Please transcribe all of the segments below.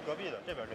是隔壁的，这边。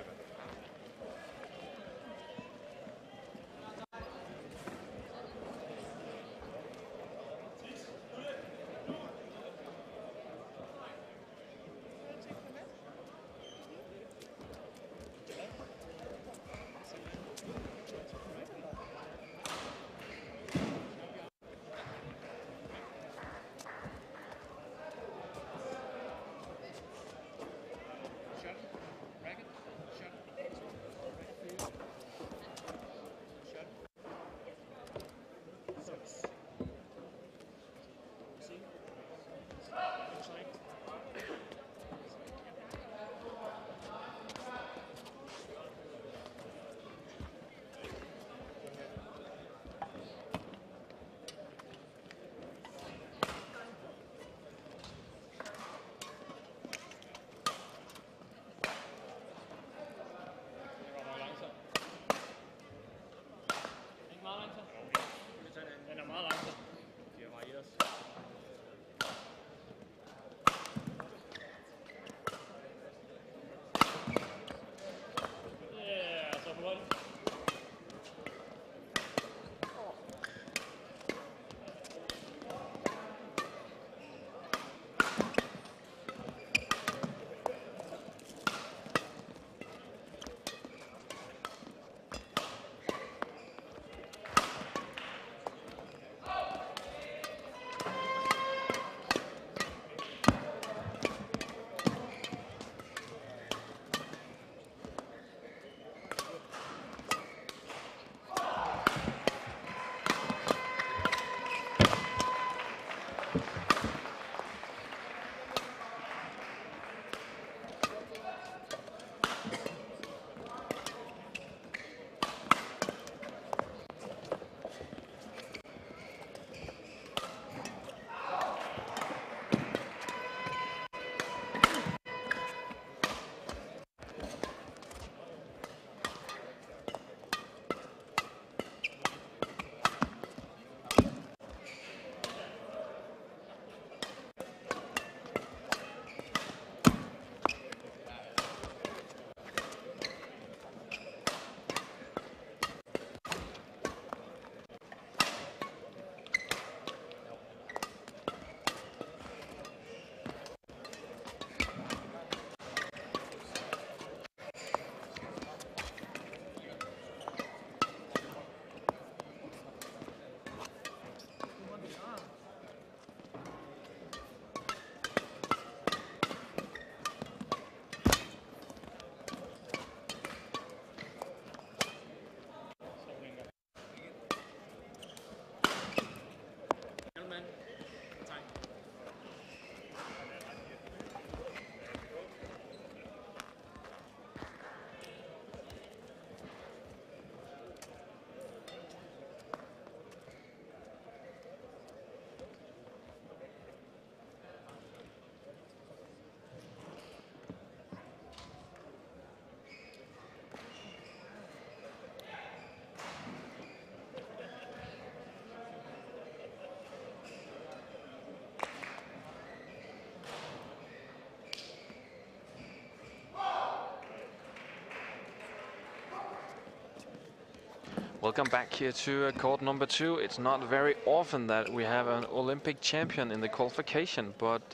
Welcome back here to court number 2. It's not very often that we have an Olympic champion in the qualification, but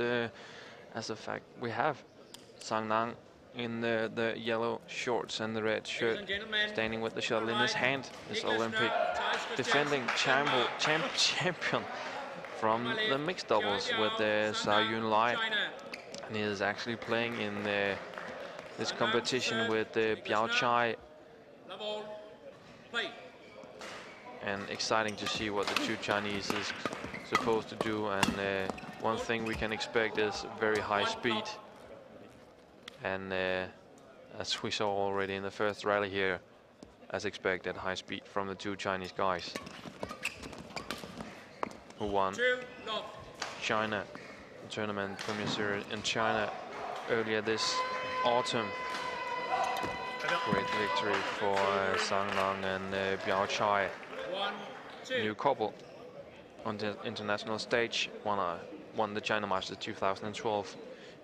as a fact, we have Zhang in the yellow shorts and the red shirt, standing with the shuttle in his hand, this Olympic defending champion from the mixed doubles with Zhang. And he is actually playing in this competition with Biao. And exciting to see what the two Chinese is supposed to do. And one thing we can expect is very high speed. And as we saw already in the first rally here, as expected, high speed from the two Chinese guys who won China tournament Premier Series in China earlier this autumn. Great victory for Zhang and Biao. New couple on the international stage, won the China Masters 2012.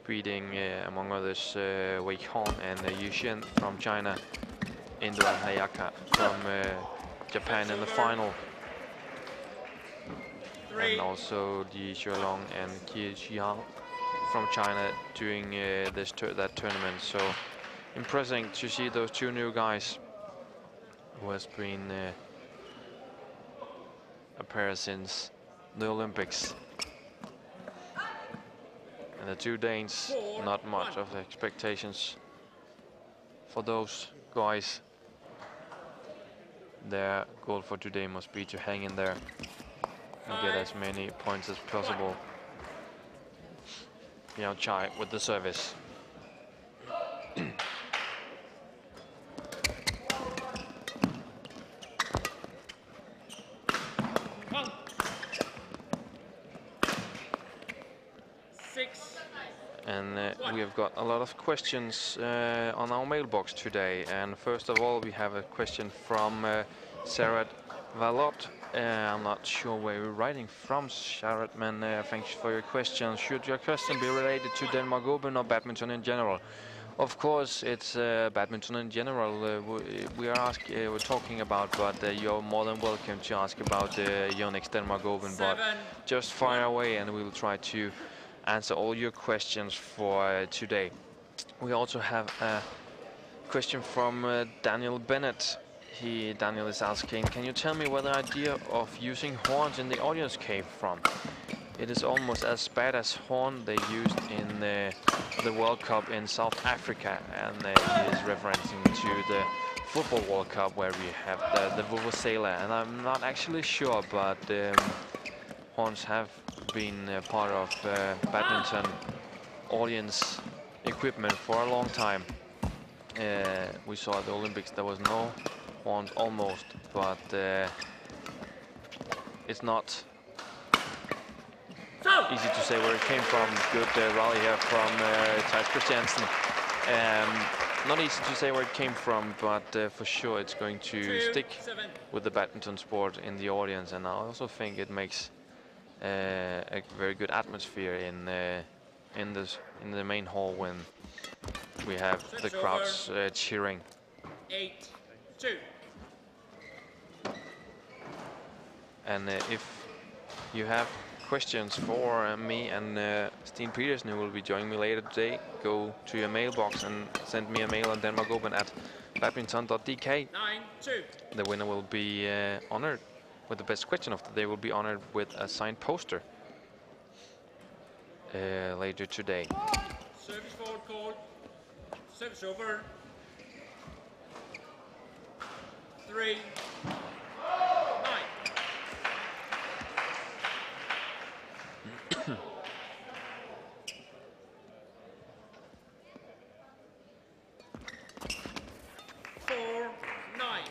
beating, among others, Wei Hong and Yu Xin from China, Indo and Hayaka from Japan in the final. And also Di Shuilong and Qi Zhang from China doing that tournament. So impressive to see those two new guys who has been a pair since the Olympics. And the two Danes, not much of expectations for those guys. Their goal for today must be to hang in there and get as many points as possible. Biao Chai with the service. And we have got a lot of questions on our mailbox today. And first of all, we have a question from Sarat Valot. I'm not sure where you're writing from, Sarat, man. Thanks for your question. Should your question be related to Denmark Open or badminton in general? Of course, it's badminton in general we're talking about, but you're more than welcome to ask about the Yonex Denmark Open. But just fire away and we'll try to answer all your questions for today. We also have a question from Daniel Bennett. Daniel is asking, can you tell me where the idea of using horns in the audience came from? It is almost as bad as horn they used in the World Cup in South Africa, and he is referencing to the Football World Cup where we have the vuvuzela, and I'm not actually sure, but horns have been part of badminton audience equipment for a long time. We saw at the Olympics there was no horns almost, but it's not easy to say where it came from. Good rally here from T.Christiansen. Not easy to say where it came from, but for sure it's going to stick with the badminton sport in the audience, and I also think it makes a very good atmosphere in the main hall when we have the crowds cheering. 8-2. And if you have questions for me and Steen Petersen, who will be joining me later today, go to your mailbox and send me a mail on Denmark Open at badminton.dk. 9-2. The winner will be honored with the best question of the day, will be honored with a signed poster later today. Service forward call. Service over. 3-9. 4-9.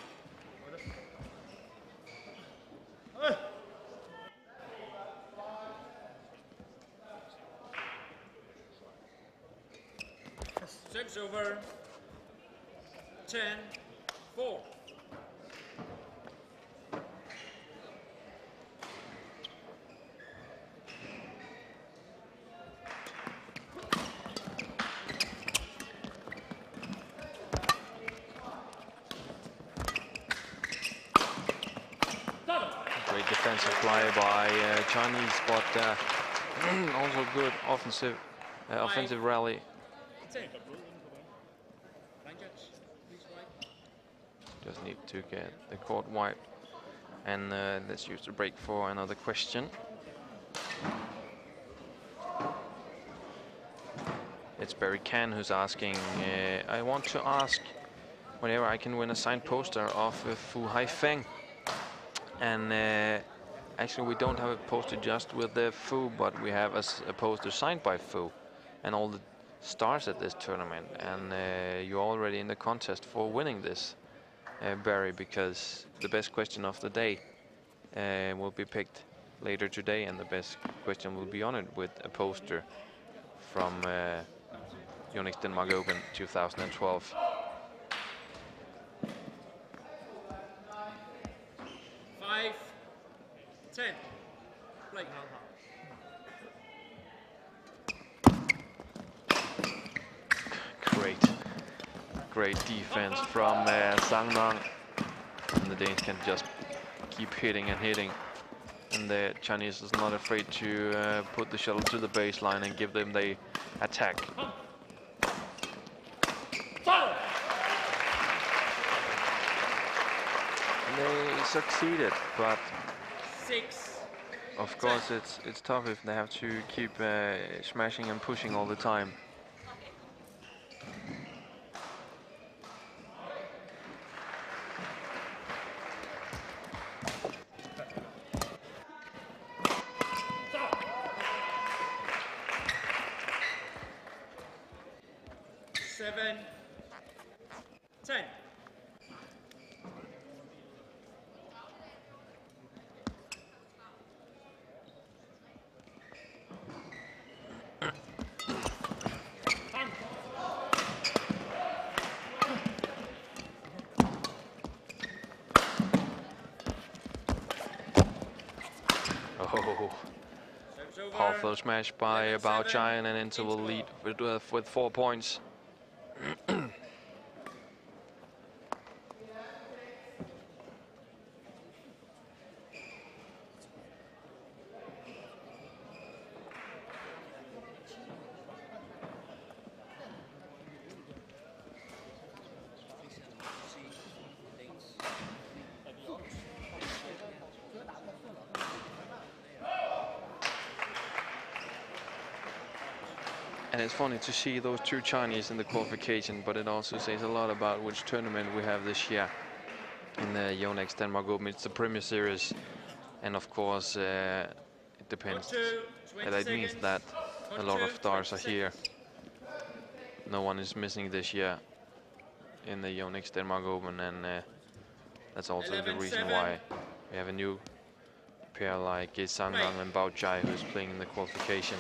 Service over. 10-4. Great defensive play by Chinese, but also good offensive rally. Just need to get the court wide. And let's use the break for another question. It's Barry Can who's asking, I want to ask whenever I can win a signed poster of Fu Haifeng. And actually we don't have a poster just with the Fu, but we have a poster signed by Fu and all the stars at this tournament. And you're already in the contest for winning this, Barry, because the best question of the day will be picked later today, and the best question will be honored with a poster from Yonex Denmark Open 2012. 5-10. Play. great defense from Zhang, and the Danes can just keep hitting and hitting. And the Chinese is not afraid to put the shuttle to the baseline and give them the attack. And they succeeded, but of course it's tough if they have to keep smashing and pushing all the time. Powerful smash by Biao and an interval lead with 4 points. And it's funny to see those two Chinese in the qualification, but it also says a lot about which tournament we have this year in the Yonex Denmark Open. It's the Premier Series, and of course it depends. That means that a lot of stars are here. No one is missing this year in the Yonex Denmark Open, and that's also the reason why we have a new pair like Zhang and Bao who's playing in the qualification.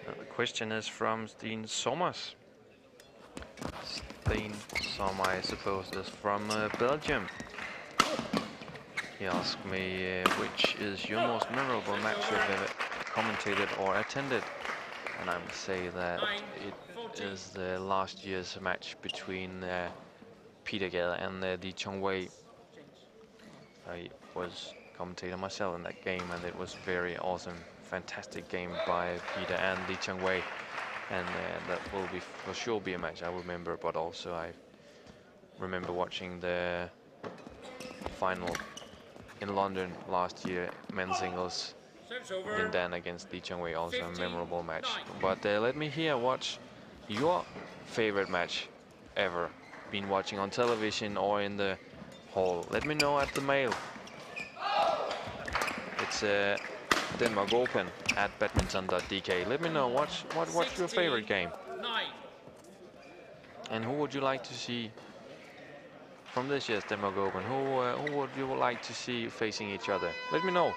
The question is from Steen Sommers. Steen Sommer, I suppose, is from Belgium. He asked me which is your most memorable match you've ever commentated or attended, and I must say that it is the last year's match between Peter Gade and Li Chongwei. I was commentator myself in that game, and it was very awesome, fantastic game by Peter and Li Chongwei, and that will be for sure be a match I remember. But also I remember watching the final in London last year, men's singles, Lindan against Li Chongwei, also a memorable match. But let me hear what's your favorite match ever been watching on television or in the hall. Let me know at the mail. It's Denmark Open at badminton.dk. Let me know what's your favorite game, and who would you like to see from this year's Denmark Open? Who would you like to see facing each other? Let me know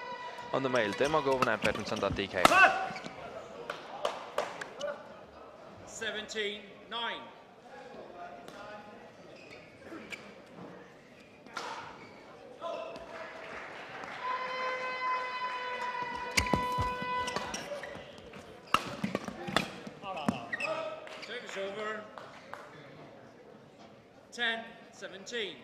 on the mail, Denmark Open at badminton.dk. 17-9. Service over. 10-17.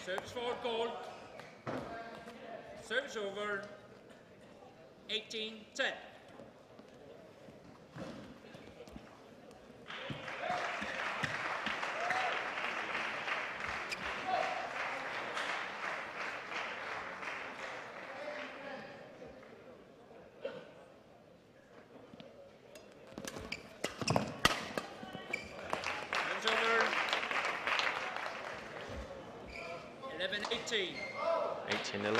Service forward goal. Service over. 18-10. Service over. 11-18. 18-11.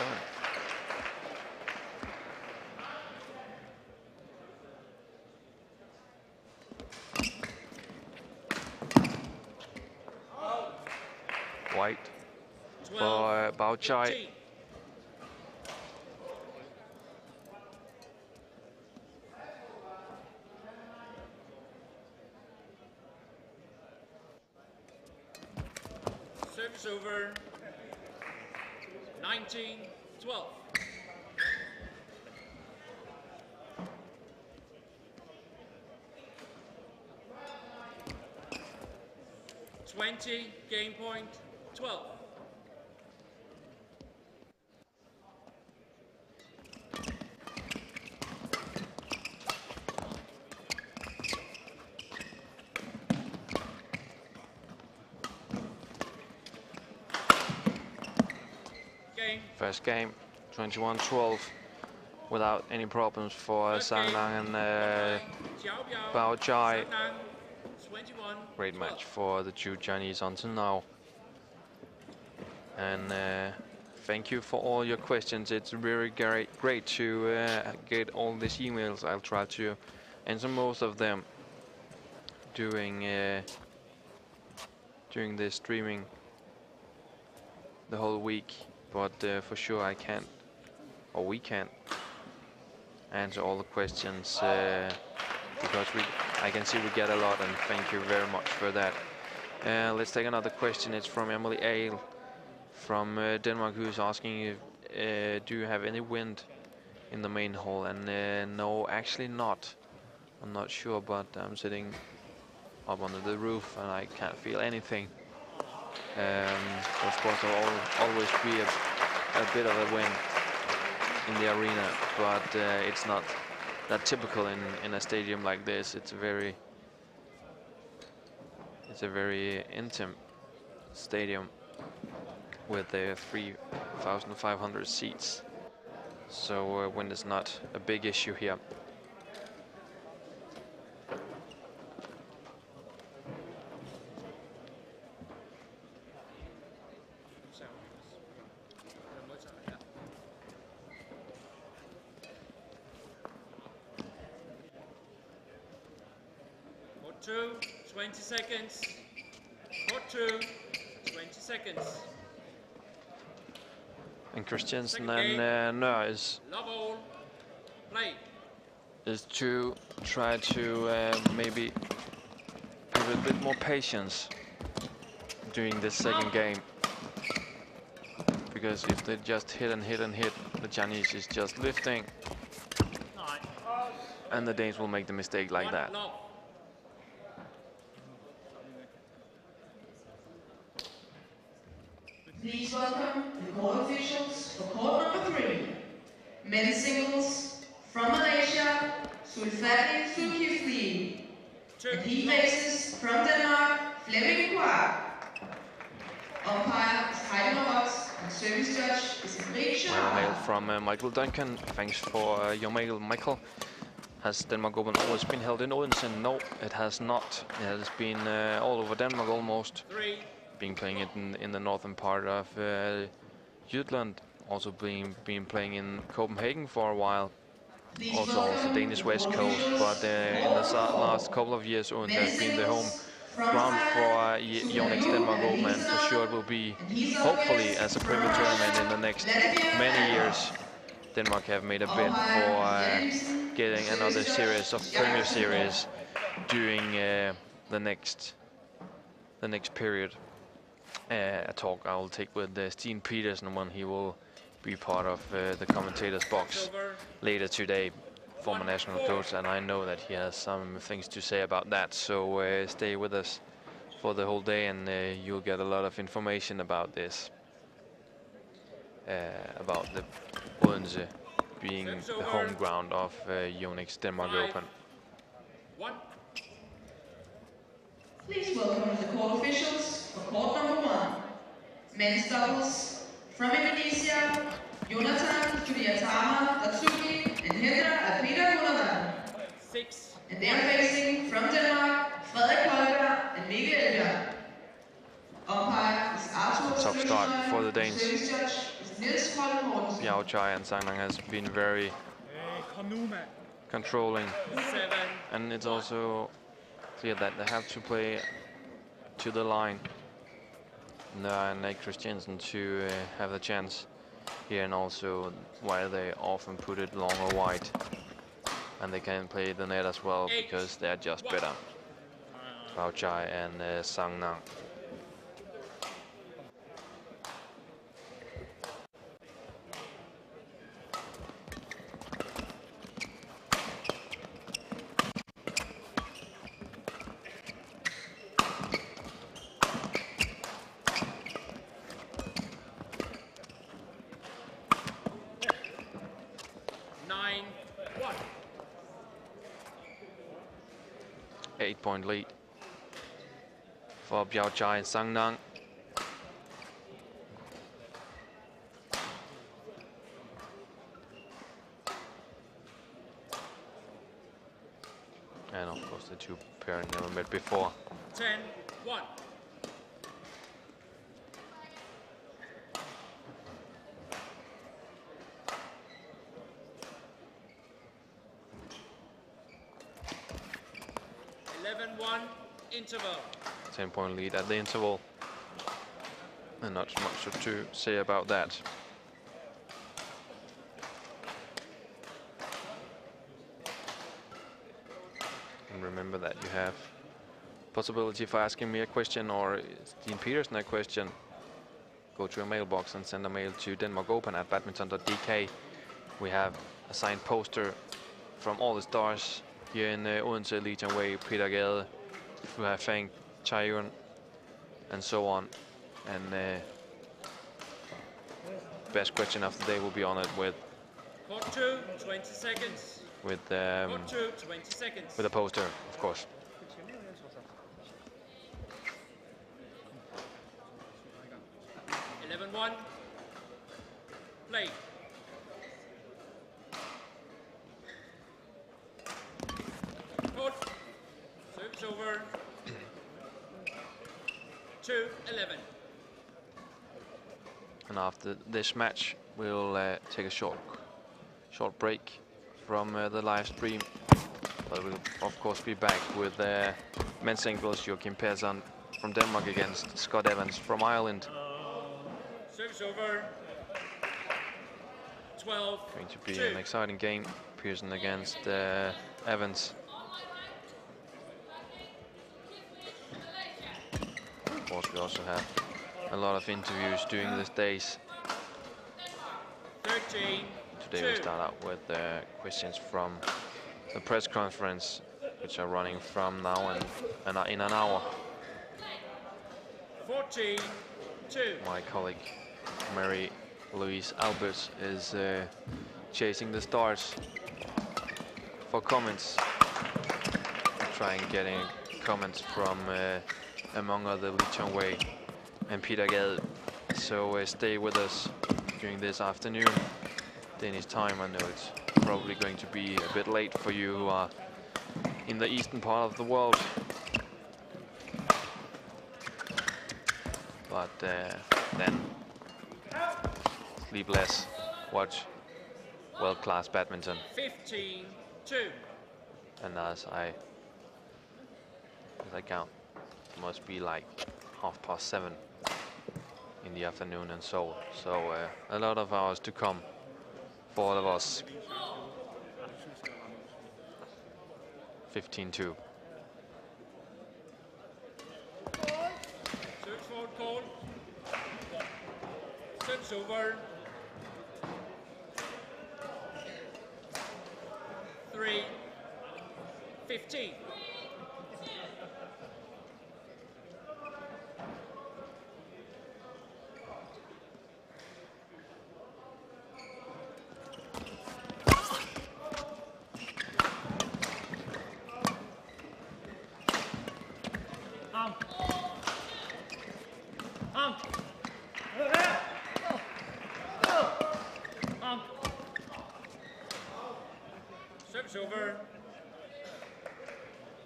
White for Biao. Service over. 19-12. 20, game point, 12. Game. First game, 21-12, without any problems for Zhang and Biao. 21. Great match for the two Chinese until now. And thank you for all your questions. It's very great to get all these emails. I'll try to answer most of them during the streaming the whole week. But for sure I can't, or we can't, answer all the questions because I can see we get a lot, and thank you very much for that. Let's take another question. It's from Emily Ale from Denmark, who's asking if, do you have any wind in the main hall? And no, actually not. I'm not sure, but I'm sitting up under the roof and I can't feel anything. Of course, there'll always be a bit of a wind in the arena, but it's not that typical in a stadium like this. It's a very intimate stadium with 3,500 seats, so wind is not a big issue here. Court 2, 20 seconds. Court 2, 20 seconds. And Christiansen and N.Nohr is to try to maybe give a bit more patience during this second game, because if they just hit and hit and hit, the Chinese is just lifting, and the Danes will make the mistake like that. Please welcome the court officials for court number 3. Men's singles from Malaysia, Zulkifli. And he faces from Denmark, Flemming Quar. Umpire is Heidi Ross, and service judge is Enrique. Mail from Michael Duncan. Thanks for your mail, Michael. Has Denmark Open always been held in Odense? No, it has not. It has been all over Denmark almost. Been playing it in the northern part of Jutland, also been playing in Copenhagen for a while, also the Danish west coast, but in the last couple of years Odense has been the home ground for Yonex Denmark Open, and for sure it will be, hopefully, as a Premier tournament in the next many years. Denmark have made a bid for getting another series of Premier Series during the next period. a talk I will take with Steen Petersen when he will be part of the commentators box later today, former national coach, and I know that he has some things to say about that. So stay with us for the whole day, and you'll get a lot of information about this, about the Odense being the home ground of Yonex Denmark Open. Please welcome the court officials for court number 1. Men's doubles from Indonesia, Jonathan Juliatama Datsuki and Hendra Alpina Gunavan. 6. And they are facing from Denmark, Frederik Holger and Mikkel Elbjørn. Umpire is Arthur. Tough start for the Danes. Service judge is Niels Holm Mortensen. Biao and Zhang has been very controlling, 7. and it's also clear that they have to play to the line. N.Nohr and T.Christiansen to have the chance here, and also why they often put it long or wide, and they can play the net as well because they're just better. Biao and Zhang. 8-point lead for Biao and Zhang. And of course the two pair never met before. 10-1. Interval. 10-point lead at the interval. And not much to say about that. And remember that you have possibility for asking me a question or Steen Petersen a question. Go to a mailbox and send a mail to denmarkopen@badminton.dk. We have a signed poster from all the stars here in Odense, Legion Way, Peter Gade, Fang, Chayun, and so on. And best question of the day will be honored with Court 2, 20 seconds. With Court 2, 20 seconds. With a poster, of course. (11-1). Play. Court. Service over. 2-11. And after this match, we'll take a short break from the live stream. But we'll of course be back with men's singles Joachim Persson from Denmark against Scott Evans from Ireland. Service over. 12. Going to be an exciting game. Persson against Evans. Of course, we also have a lot of interviews during these days. 13. Today we start out with questions from the press conference, which are running from now and in an hour. 14-2. My colleague Mary Louise Albert is chasing the stars for comments, trying getting comments from among other Lee Chong-wei and Peter Gade. So stay with us during this afternoon, Danish time. I know it's probably going to be a bit late for you who are in the eastern part of the world. But then sleep less, watch world-class badminton. 15-2. And as I count, it must be like 7:30 in the afternoon in Seoul. So a lot of hours to come for all of us. 15-2. call. Service over. 3-15. Service over.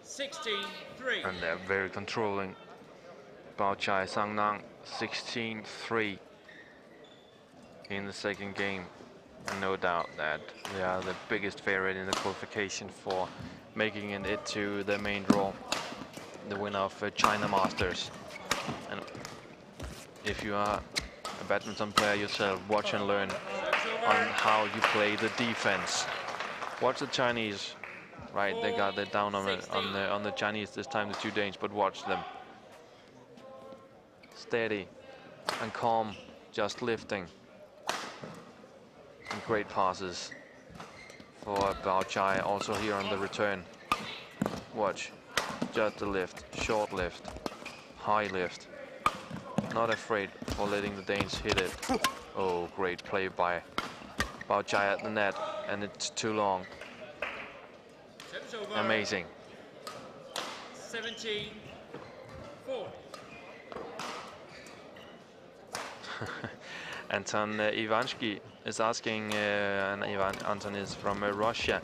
16-3. And they're very controlling. Bao Chai, Zhang Nang, 16-3 in the second game. No doubt that they are the biggest favorite in the qualification for making it to the main draw, the winner of China Masters. And if you are a badminton player yourself, watch and learn on how you play the defense. Watch the Chinese, right? They got it down on the Chinese this time, the two Danes, but watch them. Steady and calm, just lifting. And great passes for Bao Chai, also here on the return. Watch, just a lift, short lift, high lift. Not afraid for letting the Danes hit it. Oh, great play by Bao Chai at the net, and it's too long. Amazing. 17-4. Anton Ivansky is asking, and Anton is from Russia,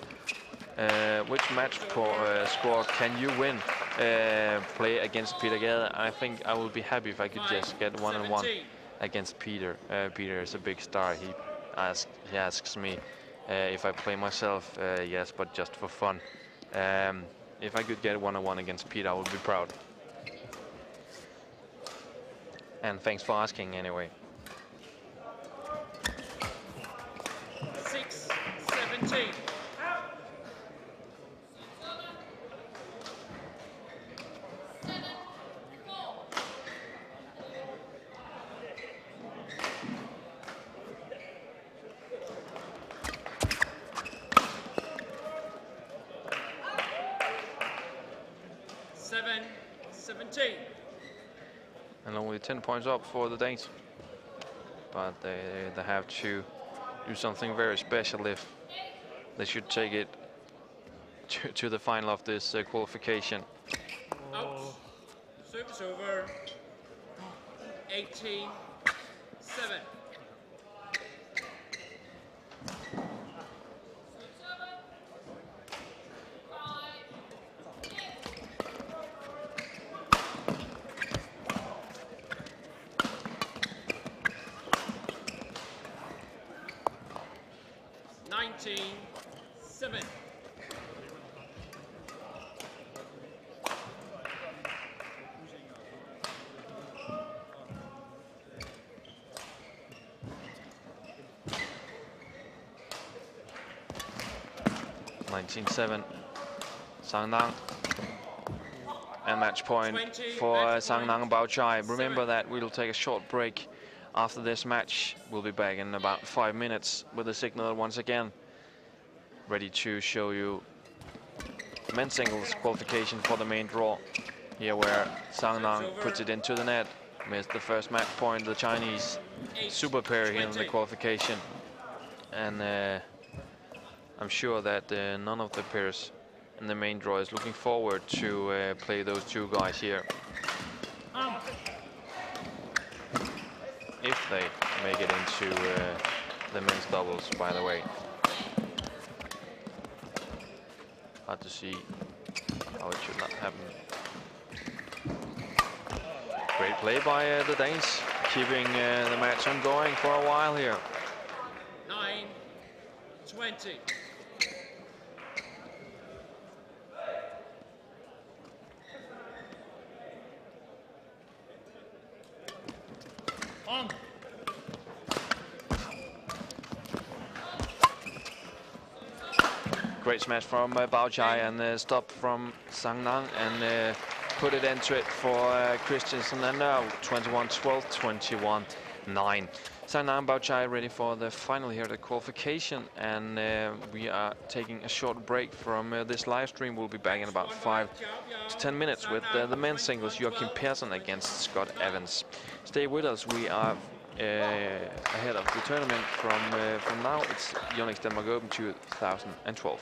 which match score can you win? Play against Peter Gade. I think I would be happy if I could just get 1-on-1 against Peter. Peter is a big star. He asks me if I play myself. Yes, but just for fun. If I could get 1-on-1 against Peter, I would be proud. And thanks for asking anyway. 6-17. And only 10 points up for the Danes. But they have to do something very special if they should take it to the final of this qualification. Out. Service over. 18-7. Seven. Zhang Nang. And match point for Zhang Nang and Bao Chai. Remember that we'll take a short break after this match. We'll be back in about 5 minutes with the signal once again. Ready to show you men's singles qualification for the main draw. Here where Zhang Nang puts it into the net. Missed the first match point. The Chinese super pair here in the qualification. And I'm sure that none of the pairs in the main draw is looking forward to play those two guys here. If they make it into the men's doubles, by the way. Hard to see how it should not happen. Great play by the Danes, keeping the match ongoing for a while here. 9-20. On. Great smash from Bao Chai and stop from Zhang Nang, and put it into it for Christiansen, and now 21-12, 21-9. Zhang and Biao ready for the final here, the qualification, and we are taking a short break from this live stream. We'll be back in about 5 to 10 minutes with the men's singles, Joachim Persson against Scott Evans. Stay with us. We are ahead of the tournament from now. It's Yonex Denmark Open 2012.